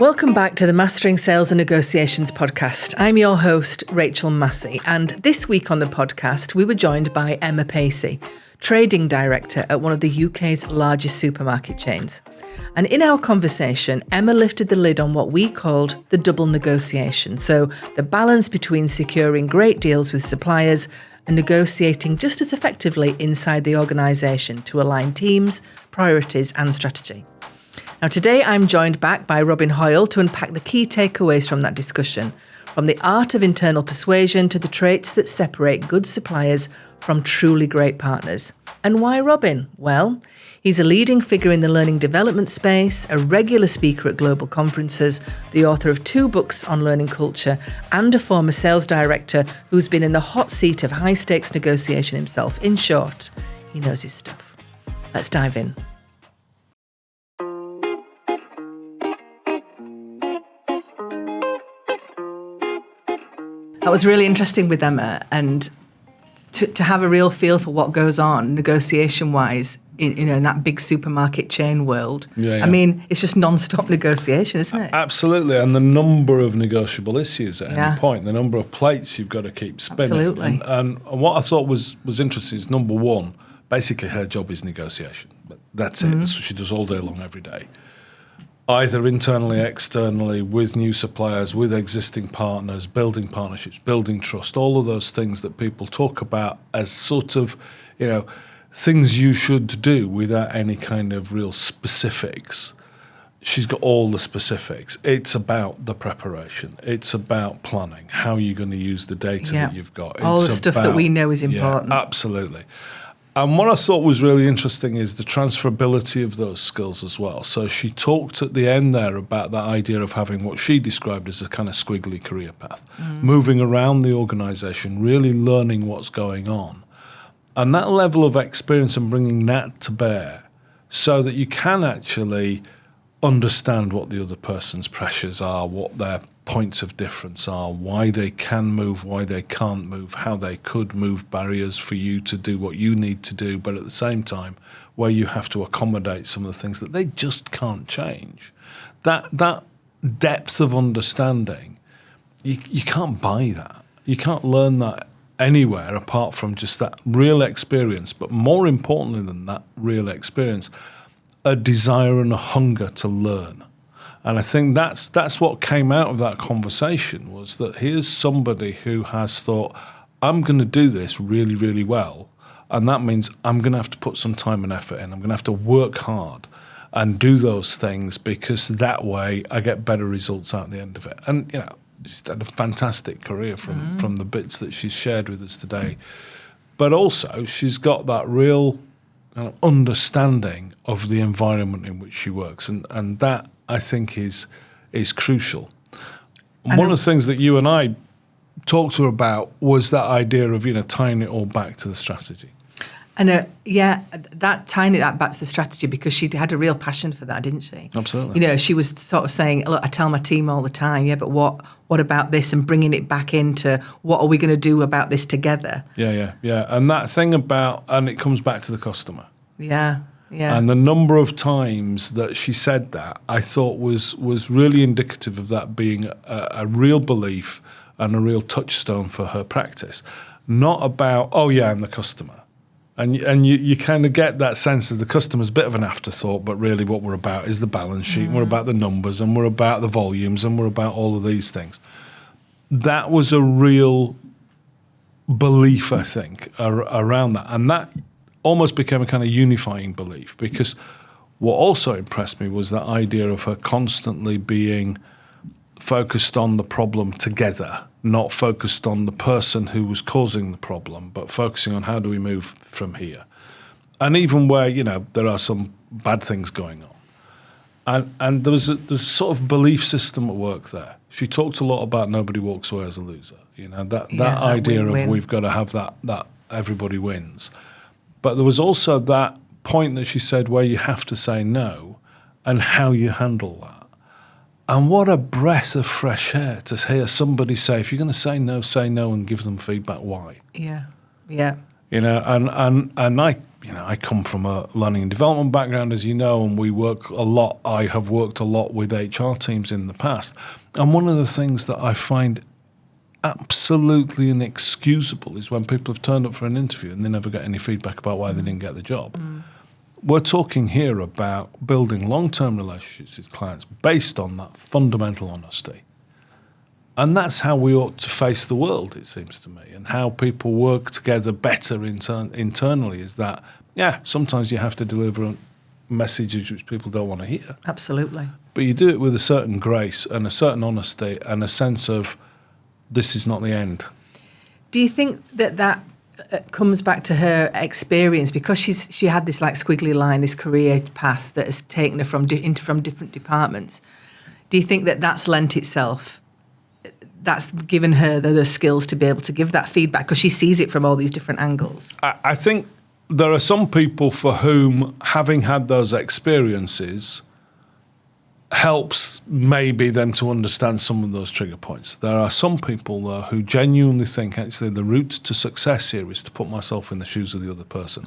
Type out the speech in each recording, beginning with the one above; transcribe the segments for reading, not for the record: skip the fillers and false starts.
Welcome back to the Mastering Sales and Negotiations podcast. I'm your host, Rachel Massey, and this week on the podcast, we were joined by Emma Pacey, Trading Director at one of the UK's largest supermarket chains. And in our conversation, Emma lifted the lid on what we called the double negotiation. So the balance between securing great deals with suppliers and negotiating just as effectively inside the organisation to align teams, priorities and strategy. Now, today I'm joined back by Robin Hoyle to unpack the key takeaways from that discussion, from the art of internal persuasion to the traits that separate good suppliers from truly great partners. And why Robin? Well, he's a leading figure in the learning development space, a regular speaker at global conferences, the author of 2 books on learning culture, and a former sales director who's been in the hot seat of high-stakes negotiation himself. In short, he knows his stuff. Let's dive in. That was really interesting with Emma, and to have a real feel for what goes on negotiation-wise in that big supermarket chain world. Yeah. I mean, it's just non-stop negotiation, isn't it? Absolutely, and the number of negotiable issues at any point, the number of plates you've got to keep spinning. Absolutely. And what I thought was interesting is, number one, basically her job is negotiation. That's it. So she does all day long, every day. Either internally, externally, with new suppliers, with existing partners, building partnerships, building trust, all of those things that people talk about as sort of, things you should do without any kind of real specifics. She's got all the specifics. It's about the preparation. It's about planning, how you're going to use the data that you've got. All the stuff that we know is important. Yeah, absolutely. And what I thought was really interesting is the transferability of those skills as well. So she talked at the end there about that idea of having what she described as a kind of squiggly career path, moving around the organisation, really learning what's going on. And that level of experience and bringing that to bear so that you can actually understand what the other person's pressures are, what their points of difference are, why they can move, why they can't move, how they could move barriers for you to do what you need to do, but at the same time, where you have to accommodate some of the things that they just can't change. That depth of understanding, you can't buy that. You can't learn that anywhere apart from just that real experience, but more importantly than that real experience, a desire and a hunger to learn. And I think that's what came out of that conversation, was that here's somebody who has thought, I'm going to do this really, really well. And that means I'm going to have to put some time and effort in. I'm going to have to work hard and do those things because that way I get better results out at the end of it. And, she's had a fantastic career from the bits that she's shared with us today. But also she's got that real kind of understanding of the environment in which she works. And that, I think, is crucial. And one of the things that you and I talked to her about was that idea of, tying it all back to the strategy. And tying that back to the strategy, because she had a real passion for that, didn't she? Absolutely. She was sort of saying, look, I tell my team all the time, but what about this, and bringing it back into what are we going to do about this together? Yeah. And that thing about, and it comes back to the customer. Yeah. And the number of times that she said that, I thought was really indicative of that being a real belief and a real touchstone for her practice. Not about, and the customer. And you kind of get that sense of the customer's a bit of an afterthought, but really what we're about is the balance sheet, and we're about the numbers, and we're about the volumes, and we're about all of these things. That was a real belief, I think, around that. And that almost became a kind of unifying belief, because what also impressed me was that idea of her constantly being focused on the problem together, not focused on the person who was causing the problem, but focusing on how do we move from here. And even where, there are some bad things going on. And there's a sort of belief system at work there. She talked a lot about nobody walks away as a loser. That idea win-win. of we've got to have that everybody wins. But there was also that point that she said where you have to say no and how you handle that. And what a breath of fresh air to hear somebody say, if you're going to say no and give them feedback, why? Yeah. And I I come from a learning and development background, as you know, and we work a lot. I have worked a lot with HR teams in the past. And one of the things that I find absolutely inexcusable is when people have turned up for an interview and they never get any feedback about why they didn't get the job. We're talking here about building long-term relationships with clients based on that fundamental honesty. And that's how we ought to face the world, it seems to me, and how people work together better internally is that, sometimes you have to deliver messages which people don't want to hear. Absolutely. But you do it with a certain grace and a certain honesty and a sense of this is not the end. Do you think that comes back to her experience, because she had this like squiggly line, this career path that has taken her from different departments? Do you think that that's lent itself? That's given her the skills to be able to give that feedback because she sees it from all these different angles? I think there are some people for whom having had those experiences helps maybe them to understand some of those trigger points. There are some people, though, who genuinely think actually the route to success here is to put myself in the shoes of the other person.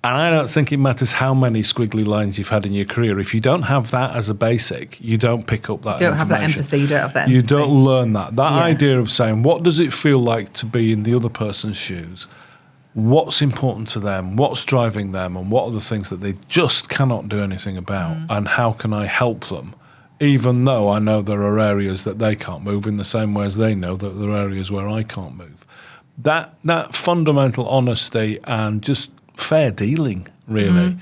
And I don't think it matters how many squiggly lines you've had in your career. If you don't have that as a basic, you don't pick up that information. You don't have that empathy, you don't have that empathy. You don't learn that. That idea of saying, what does it feel like to be in the other person's shoes? What's important to them? What's driving them? And what are the things that they just cannot do anything about? And how can I help them? Even though I know there are areas that they can't move in the same way as they know that there are areas where I can't move. That fundamental honesty and just fair dealing, really.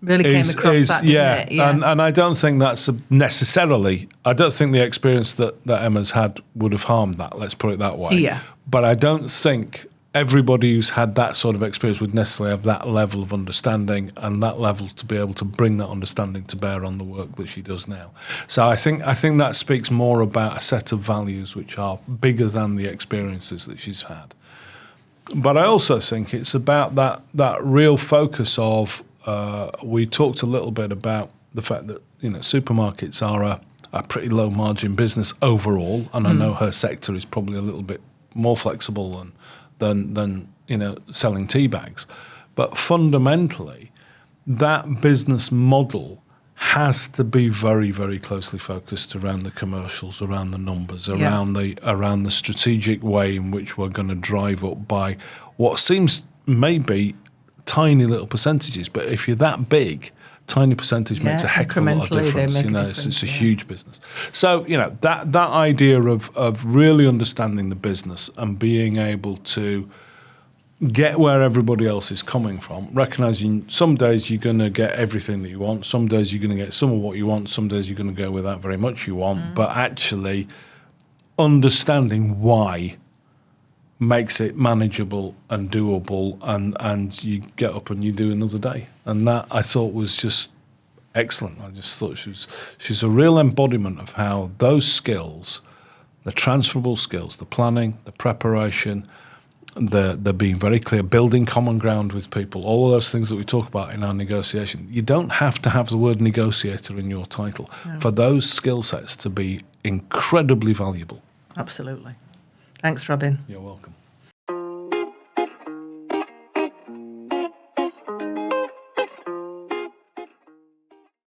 Really came across that, didn't it? Yeah. And I don't think that's necessarily, I don't think the experience that Emma's had would have harmed that, let's put it that way. Yeah. But I don't think everybody who's had that sort of experience would necessarily have that level of understanding and that level to be able to bring that understanding to bear on the work that she does now. So I think that speaks more about a set of values which are bigger than the experiences that she's had. But I also think it's about that real focus of, we talked a little bit about the fact that supermarkets are a pretty low margin business overall, and I know her sector is probably a little bit more flexible than selling tea bags. But fundamentally, that business model has to be very, very closely focused around the commercials, around the numbers, around the strategic way in which we're going to drive up by what seems maybe tiny little percentages. But if you're that big, tiny percentage makes a heck of a lot of difference. It's a huge business. So, that idea of really understanding the business and being able to get where everybody else is coming from, recognizing some days you're going to get everything that you want, some days you're going to get some of what you want, some days you're going to go without very much you want, but actually understanding why makes it manageable and doable, and you get up and you do another day. And that I thought was just excellent. I just thought she's a real embodiment of how those skills, the transferable skills, the planning, the preparation, the being very clear, building common ground with people, all of those things that we talk about in our negotiation. You don't have to have the word negotiator in your title for those skill sets to be incredibly valuable. Absolutely. Thanks, Robin. You're welcome.